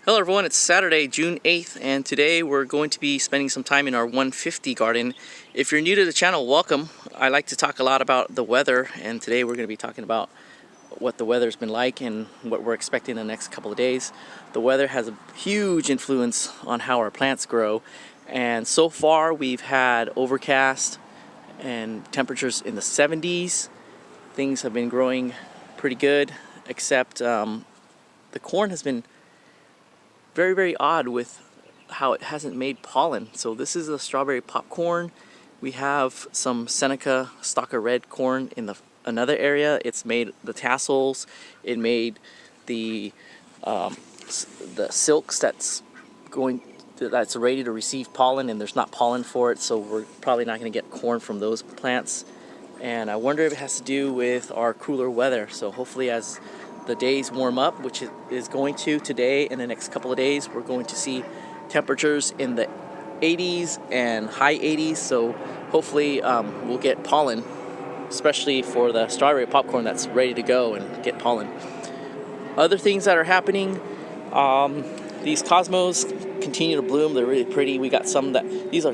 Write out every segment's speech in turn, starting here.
Hello everyone, it's Saturday, June 8th, and today we're going to be spending some time in our 150 garden. If you're new to the channel, welcome. I like to talk a lot about the weather, and today we're going to be talking about what the weather's been like and what we're expecting the next couple of days. The weather has a huge influence on how our plants grow, and so far we've had overcast and temperatures in the 70s. Things have been growing pretty good, except the corn has been very odd with how it hasn't made pollen. So this is a strawberry popcorn. We have some Seneca stalker red corn in another area. It's made the tassels. It made the silks that's ready to receive pollen, and there's not pollen for it, so we're probably not going to get corn from those plants. And I wonder if it has to do with our cooler weather. So hopefully as the days warm up, which it is going to today and the next couple of days, we're going to see temperatures in the 80s and high 80s. So hopefully we'll get pollen, especially for the strawberry popcorn that's ready to go and get pollen. Other things that are happening, these cosmos continue to bloom. They're really pretty. We got some these are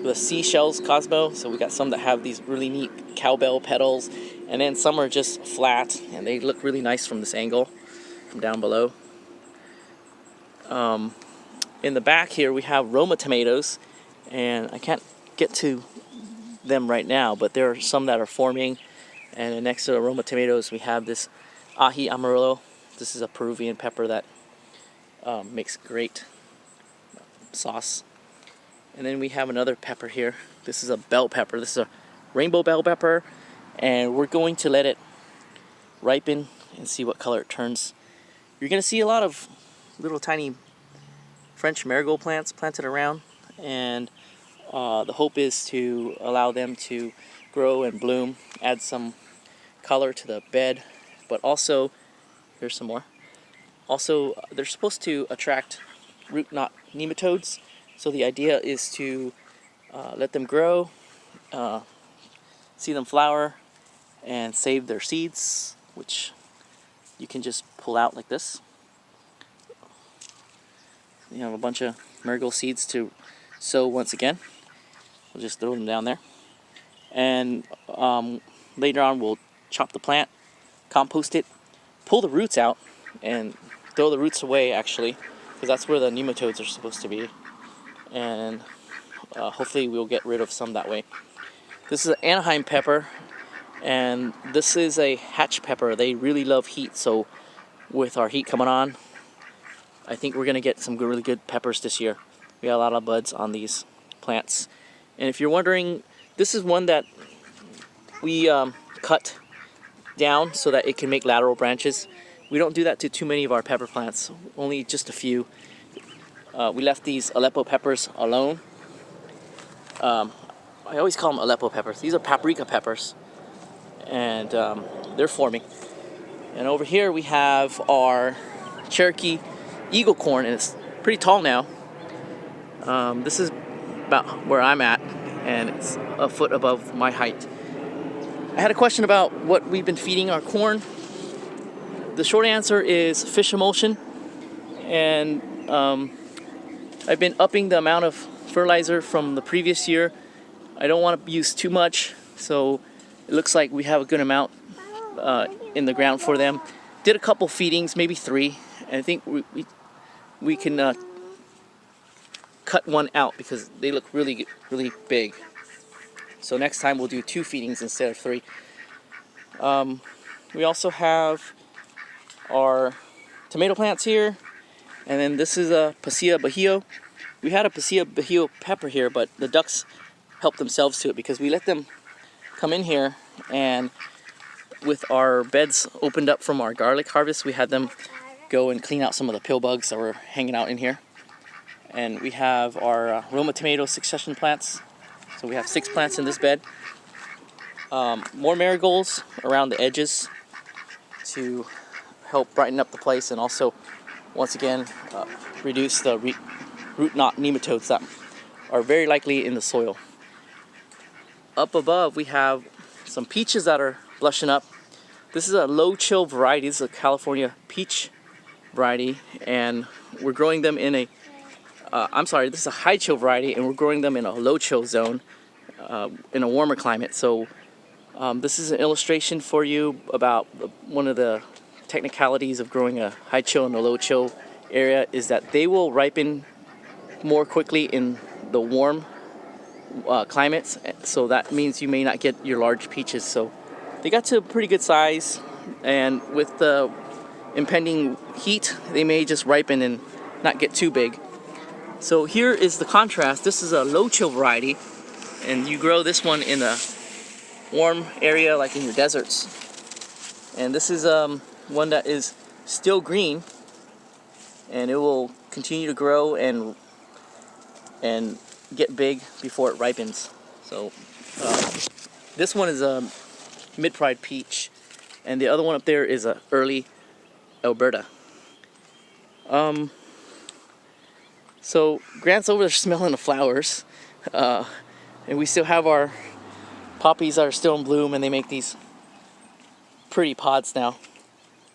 the seashells cosmo, so we got some that have these really neat cowbell petals, and then some are just flat and they look really nice from this angle from down below. In the back here we have Roma Tomatoes, and I can't get to them right now, but there are some that are forming. And then next to the Roma Tomatoes we have this ají amarillo. This is a Peruvian pepper that makes great sauce. And then we have another pepper here. This is a bell pepper. This is a rainbow bell pepper, and we're going to let it ripen and see what color it turns. You're going to see a lot of little tiny French marigold plants planted around, and the hope is to allow them to grow and bloom, add some color to the bed, but also, here's some more. Also, they're supposed to attract root knot nematodes. So the idea is to let them grow, see them flower, and save their seeds, which you can just pull out like this. You have a bunch of marigold seeds to sow once again. We'll just throw them down there. And later on we'll chop the plant, compost it, pull the roots out, and throw the roots away actually, because that's where the nematodes are supposed to be. And hopefully we'll get rid of some that way. This is an Anaheim pepper, and this is a hatch pepper. They really love heat, so with our heat coming on, I think we're going to get some really good peppers this year. We got a lot of buds on these plants. And if you're wondering, this is one that we cut down so that it can make lateral branches. We don't do that to too many of our pepper plants, only just a few. We left these Aleppo peppers alone. I always call them Aleppo peppers. These are paprika peppers, and they're forming. And over here we have our Cherokee eagle corn, and it's pretty tall now. This is about where I'm at, and it's a foot above my height. I had a question about what we've been feeding our corn. The short answer is fish emulsion, and I've been upping the amount of fertilizer from the previous year. I don't want to use too much, so it looks like we have a good amount in the ground for them. Did a couple feedings, maybe 3, and I think we can cut one out because they look really big. So next time we'll do 2 feedings instead of 3. We also have our tomato plants here. And then this is a Pasilla Bajío. We had a Pasilla Bajío pepper here, but the ducks helped themselves to it because we let them come in here, and with our beds opened up from our garlic harvest, we had them go and clean out some of the pill bugs that were hanging out in here. And we have our Roma tomato succession plants. So we have 6 plants in this bed. More marigolds around the edges to help brighten up the place, and also once again reduce the root knot nematodes that are very likely in the soil. Up above we have some peaches that are blushing up. This is a low chill variety. This is a California peach, variety, and we're growing them in a I'm sorry, this is a high chill variety, and we're growing them in a low chill zone in a warmer climate. So this is an illustration for you about one of the technicalities of growing a high chill and a low chill area is that they will ripen more quickly in the warm climates. So that means you may not get your large peaches. So they got to a pretty good size, and with the impending heat, they may just ripen and not get too big. So here is the contrast. This is a low chill variety, and you grow this one in a warm area like in your deserts. And this is one that is still green, and it will continue to grow and get big before it ripens. So this one is a mid-pride peach, and the other one up there is a early Alberta. So Grant's over there smelling the flowers, and we still have our poppies that are still in bloom, and they make these pretty pods now.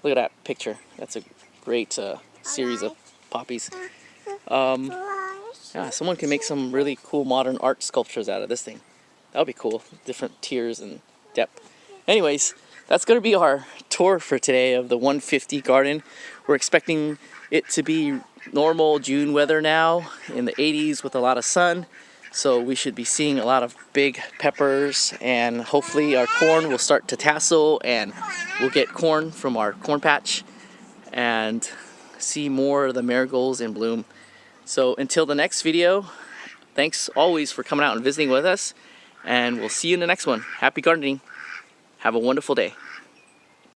Look at that picture. That's a great series of poppies. Yeah, someone can make some really cool modern art sculptures out of this thing. That would be cool. Different tiers and depth. Anyways, that's going to be our tour for today of the 150 garden. We're expecting it to be normal June weather now, in the 80s with a lot of sun. So we should be seeing a lot of big peppers, and hopefully our corn will start to tassel and we'll get corn from our corn patch and see more of the marigolds in bloom. So until the next video, thanks always for coming out and visiting with us, and we'll see you in the next one. Happy gardening. Have a wonderful day.